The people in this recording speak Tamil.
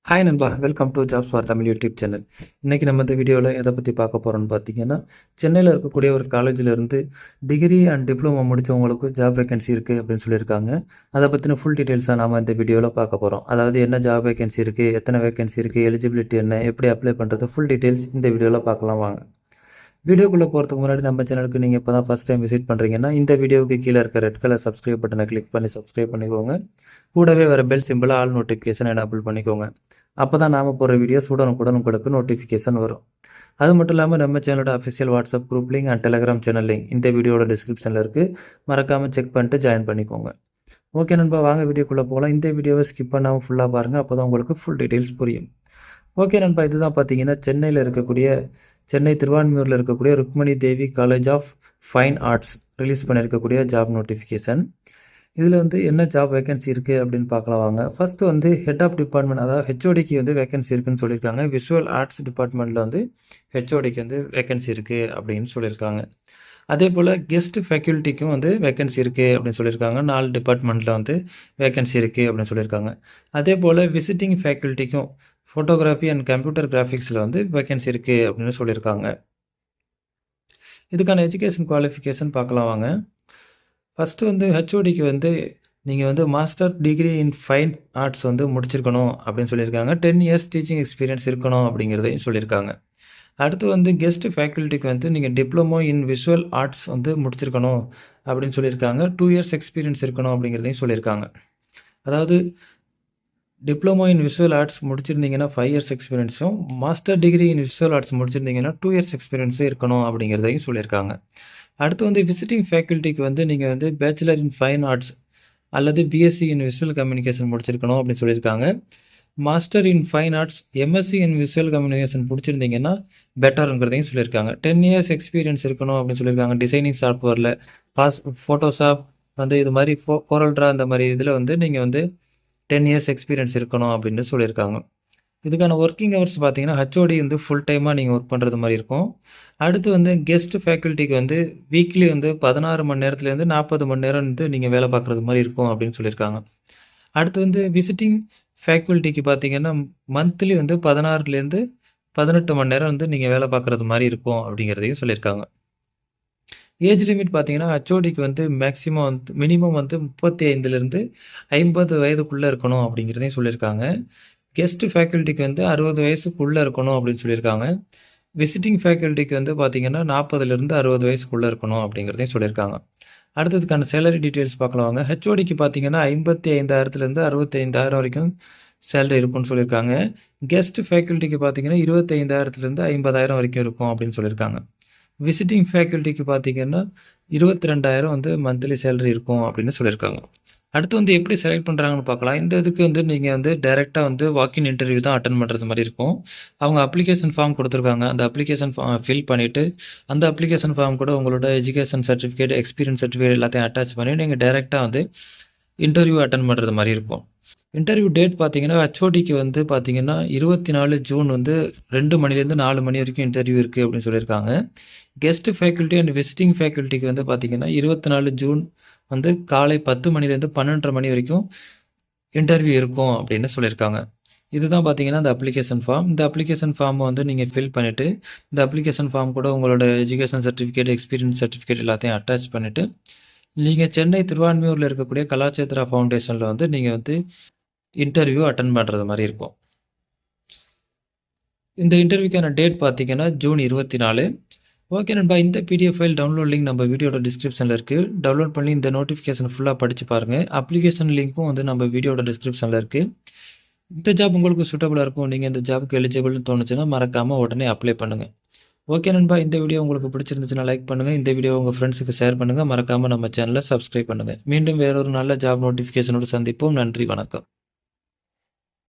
ஹாய் நண்பா, welcome to jobs for Tamil YouTube channel. இன்றைக்கி நம்ம இந்த வீடியோவில் எதை பற்றி பார்க்க போகிறோம்னு பார்த்தீங்கன்னா, சென்னையில் இருக்கக்கூடிய ஒரு காலேஜிலேருந்து டிகிரி அண்ட் டிப்ளமோ முடித்தவங்களுக்கு ஜாப் வேகன்சி இருக்குது அப்படின்னு சொல்லியிருக்காங்க. அதை பற்றின ஃபுல் டீட்டெயில்ஸாக நாம் இந்த வீடியோவில் பார்க்க போகிறோம். அதாவது என்ன ஜாப் வேகன்சி இருக்குது, எத்தனை வேகன்சி இருக்குது, எலிஜிபிலிட்டி என்ன, எப்படி அப்ளை பண்ணுறது, ஃபுல் டீட்டெயில்ஸ் இந்த வீடியோவில் பார்க்கலாம் வாங்க. வீடியோக்குள்ளே போகிறதுக்கு முன்னாடி நம்ம சேனலுக்கு நீங்கள் இப்போ தான் ஃபஸ்ட் டைம் விசிட் பண்ணுறீங்கன்னா, இந்த வீடியோவுக்கு கீழே இருக்க ரெட் கலர் சப்ஸ்கிரைப் பட்டனை கிளிக் பண்ணி சப்ஸ்கிரைப் பண்ணிக்கோங்க. கூடவே வர பெல் சிம்பிளை ஆல் நோட்டிஃபிகேஷன் எனேபிள் பண்ணிக்கோங்க. அப்போ தான் நாம் போகிற வீடியோஸ் உடனுக்குடன் உங்களுக்கு நோட்டிஃபிகேஷன் வரும். அது மட்டும் இல்லாமல் நம்ம சேனலோட official WhatsApp group link and Telegram channel link இந்த வீடியோட டிஸ்கிரிப்ஷனில் இருக்குது. மறக்காமல் செக் பண்ணிட்டு ஜாயின் பண்ணிக்கோங்க. ஓகே நண்பா, வாங்க வீடியோக்குள்ளே போகலாம். இந்த வீடியோவை ஸ்கிப் பண்ணாமல் ஃபுல்லாக பாருங்கள், அப்போ தான் உங்களுக்கு ஃபுல் டீட்டெயில்ஸ் புரியும். ஓகே நண்பா, இதுதான் பார்த்தீங்கன்னா சென்னை திருவான்மியூரில் இருக்கக்கூடிய Rukmini Devi college of fine arts release பண்ணியிருக்கக்கூடிய ஜாப் நோட்டிஃபிகேஷன். இதில் என்ன ஜாப் வேகன்சி இருக்குது அப்படின்னு பார்க்கலாம் வாங்க. ஃபஸ்ட்டு ஹெட் ஆஃப் டிபார்ட்மெண்ட், அதாவது ஹெச்ஓடிக்கு வேகன்சி இருக்குதுன்னு சொல்லியிருக்காங்க. விஷுவல் ஆர்ட்ஸ் டிபார்ட்மெண்ட்டில் ஹெச்ஓடிக்கு வேகன்சி இருக்குது அப்படின்னு சொல்லியிருக்காங்க. அதே போல் கெஸ்ட் ஃபேக்கல்ட்டிக்கும் வேகன்சி இருக்குது அப்படின்னு சொல்லியிருக்காங்க. 4 டிபார்ட்மெண்ட்டில் வேகன்சி இருக்குது அப்படின்னு சொல்லியிருக்காங்க. அதே போல் விசிட்டிங் ஃபேக்கல்ட்டிக்கும் ஃபோட்டோகிராஃபி அண்ட் கம்ப்யூட்டர் கிராஃபிக்ஸில் வேகன்சி இருக்குது அப்படின்னு சொல்லியிருக்காங்க. இதுக்கான எஜுகேஷன் குவாலிஃபிகேஷன் பார்க்கலாம் வாங்க. ஃபஸ்ட்டு ஹெச்ஓடிக்கு நீங்கள் மாஸ்டர் டிகிரி இன் ஃபைன் ஆர்ட்ஸ் முடிச்சிருக்கணும் அப்படின்னு சொல்லியிருக்காங்க. 10 இயர்ஸ் டீச்சிங் எக்ஸ்பீரியன்ஸ் இருக்கணும் அப்படிங்கிறதையும் சொல்லியிருக்காங்க. அடுத்து கெஸ்ட் ஃபேக்கல்ட்டிக்கு நீங்கள் டிப்ளமோ இன் விஷுவல் ஆர்ட்ஸ் முடிச்சிருக்கணும் அப்படின்னு சொல்லியிருக்காங்க. 2 இயர்ஸ் எக்ஸ்பீரியன்ஸ் இருக்கணும் அப்படிங்கிறதையும் சொல்லியிருக்காங்க. அதாவது டிப்ளமோ இன் விஷுவல் ஆர்ட்ஸ் முடிச்சிருந்தீங்கன்னா 5 இயர்ஸ் எக்ஸ்பீரியன்ஸும், master degree in visual arts முடிச்சிருந்தீங்கன்னா 2 இயர்ஸ் எக்ஸ்பீரியன்ஸும் இருக்கணும் அப்படிங்கிறதையும் சொல்லியிருக்காங்க. அடுத்து விசிட்டிங் ஃபேக்கல்ட்டிக்கு நீங்கள் பேச்சுலர் இன் ஃபைன் ஆர்ட்ஸ் அல்லது பிஎஸ்சி இன் விஷுவல் கம்யூனிகேஷன் முடிச்சிருக்கணும் அப்படின்னு சொல்லியிருக்காங்க. Master in fine arts, MSc in visual communication முடிச்சிருந்தீங்கன்னா பெட்டருங்கிறதையும் சொல்லியிருக்காங்க. 10 இயர்ஸ் எக்ஸ்பீரியன்ஸ் இருக்கணும் அப்படின்னு சொல்லியிருக்காங்க. டிசைனிங் சாஃப்ட்வேரில் ஃபோட்டோஷாப் இது மாதிரி கோரல் ட்ரா இந்த மாதிரி இதில் நீங்கள் 10 இயர்ஸ் எக்ஸ்பீரியன்ஸ் இருக்கணும் அப்படின்னு சொல்லியிருக்காங்க. இதுக்கான ஒர்க்கிங் ஹவர்ஸ் பார்த்தீங்கன்னா ஹெச்ஓடி ஃபுல் டைமாக நீங்கள் ஒர்க் பண்ணுறது மாதிரி இருக்கும். அடுத்து கெஸ்ட் ஃபேக்கல்ட்டிக்கு வீக்லி 16 மணி நேரத்துலேருந்து 40 மணி நேரம் நீங்கள் வேலை பார்க்குறது மாதிரி இருக்கும் அப்படின்னு சொல்லியிருக்காங்க. அடுத்து விசிட்டிங் ஃபேக்கல்ட்டிக்கு பார்த்தீங்கன்னா மந்த்லி 16லேருந்து 18 மணி நேரம் நீங்கள் வேலை பார்க்குறது மாதிரி இருக்கும் அப்படிங்கிறதையும் சொல்லியிருக்காங்க. ஏஜ் லிமிட் பார்த்தீங்கன்னா ஹெச்ஓடிக்கு மேக்ஸிமம் மினிமம் 35லேருந்து 50 வயதுக்குள்ளே இருக்கணும் அப்படிங்கிறதையும் சொல்லியிருக்காங்க. கெஸ்ட் ஃபேக்கல்ட்டிக்கு 60 வயசுக்குள்ளே இருக்கணும் அப்படின்னு சொல்லியிருக்காங்க. விசிட்டிங் ஃபேக்கல்ட்டிக்கு பார்த்தீங்கன்னா 40லேருந்து 60 வயசுக்குள்ளே இருக்கணும் அப்படிங்கிறதையும் சொல்லியிருக்காங்க. அடுத்ததுக்கான சேலரி டீட்டெயில்ஸ் பார்க்கலாம் வாங்க. ஹெச்ஓடிக்கு பார்த்தீங்கன்னா 55,000லேருந்து 65,000 வரைக்கும் சேலரி இருக்குன்னு சொல்லியிருக்காங்க. கெஸ்ட் ஃபேக்கல்ட்டிக்கு பார்த்தீங்கன்னா 25,000லேருந்து 50,000 வரைக்கும் இருக்கும் அப்படின்னு சொல்லியிருக்காங்க. விசிட்டிங் ஃபேக்கல்ட்டிக்கு பார்த்தீங்கன்னா 22,000 மந்த்லி சேலரி இருக்கும் அப்படின்னு சொல்லியிருக்காங்க. அடுத்து எப்படி செலக்ட் பண்ணுறாங்கன்னு பார்க்கலாம். இந்த இதுக்கு நீங்கள் டைரெக்டாக வாக்கின் இன்டர்வியூ தான் அட்டன் பண்ணுறது மாதிரி இருக்கும். அவங்க அப்ளிகேஷன் ஃபார்ம் கொடுத்துருக்காங்க. அந்த அப்ளிகேஷன் ஃபில் பண்ணிவிட்டு அந்த அப்ளிகேஷன் ஃபார்ம் கூட உங்களோட எஜுகேஷன் சர்டிஃபிகேட், எக்ஸ்பீரியன்ஸ் சர்டிஃபிகேட் எல்லாத்தையும் அட்டாச் பண்ணி நீங்கள் டைரெக்டாக இன்டர்வியூ அட்டன் பண்ணுறது மாதிரி இருக்கும். இன்டர்வியூ டேட் பார்த்தீங்கன்னா ஹெச்ஓடிக்கு பார்த்தீங்கன்னா 24 ஜூன் 2 மணிலேருந்து 4 மணி வரைக்கும் இன்டர்வியூ இருக்குது அப்படின்னு சொல்லியிருக்காங்க. கெஸ்ட் ஃபேக்கல்ட்டி அண்ட் விசிட்டிங் ஃபேக்கல்ட்டிக்கு பார்த்தீங்கன்னா 24 ஜூன் காலை 10 மணிலேருந்து 12:30 மணி வரைக்கும் இன்டர்வியூ இருக்கும் அப்படின்னு சொல்லியிருக்காங்க. இதுதான் பார்த்தீங்கன்னா இந்த அப்ளிகேஷன் ஃபார்ம். இந்த அப்ளிகேஷன் ஃபார்மை நீங்கள் ஃபில் பண்ணிவிட்டு இந்த அப்ளிகேஷன் ஃபார்ம் கூட உங்களோட எஜுகேஷன் சர்டிஃபிகேட், எக்ஸ்பீரியன்ஸ் சர்டிஃபிகேட் எல்லாத்தையும் அட்டாச் பண்ணிவிட்டு நீங்கள் சென்னை திருவான்மியூரில் இருக்கக்கூடிய கலாச்சேத்ரா ஃபவுண்டேஷனில் நீங்கள் இன்டர்வியூ அட்டன் பண்ணுறது மாதிரி இருக்கும். இந்த இன்டர்வியூக்கான டேட் பார்த்தீங்கன்னா ஜூன் 24. ஓகே நண்பா, இந்த பிடிஎஃப் ஃபைல் டவுன்லோட் லிங்க் நம்ம வீடியோட டிஸ்கிரிப்ஷனில் இருக்குது. டவுன்லோட் பண்ணி இந்த நோட்டிஃபிகேஷன் ஃபுல்லாக படித்து பாருங்கள். அப்ளிகேஷன் லிங்க்கும் நம்ம வீடியோட டிஸ்கிரிப்ஷனில் இருக்குது. இந்த ஜாப் உங்களுக்கு சூட்டபுளாக இருக்கும். நீங்கள் இந்த ஜாப்புக்கு எலிஜிபிள்னு தோணுச்சுன்னா மறக்காமல் உடனே அப்ளை பண்ணுங்கள். ஓகே நண்பா, இந்த வீடியோ உங்களுக்கு பிடிச்சிருந்துச்சுன்னா லைக் பண்ணுங்கள். இந்த வீடியோ உங்கள் ஃப்ரெண்ட்ஸுக்கு ஷேர் பண்ணுங்கள். மறக்காமல் நம்ம சேனலை சப்ஸ்கிரைப் பண்ணுங்கள். மீண்டும் வேறொரு நல்ல ஜாப் நோட்டிஃபிகேஷனோடு சந்திப்போம். நன்றி, வணக்கம்.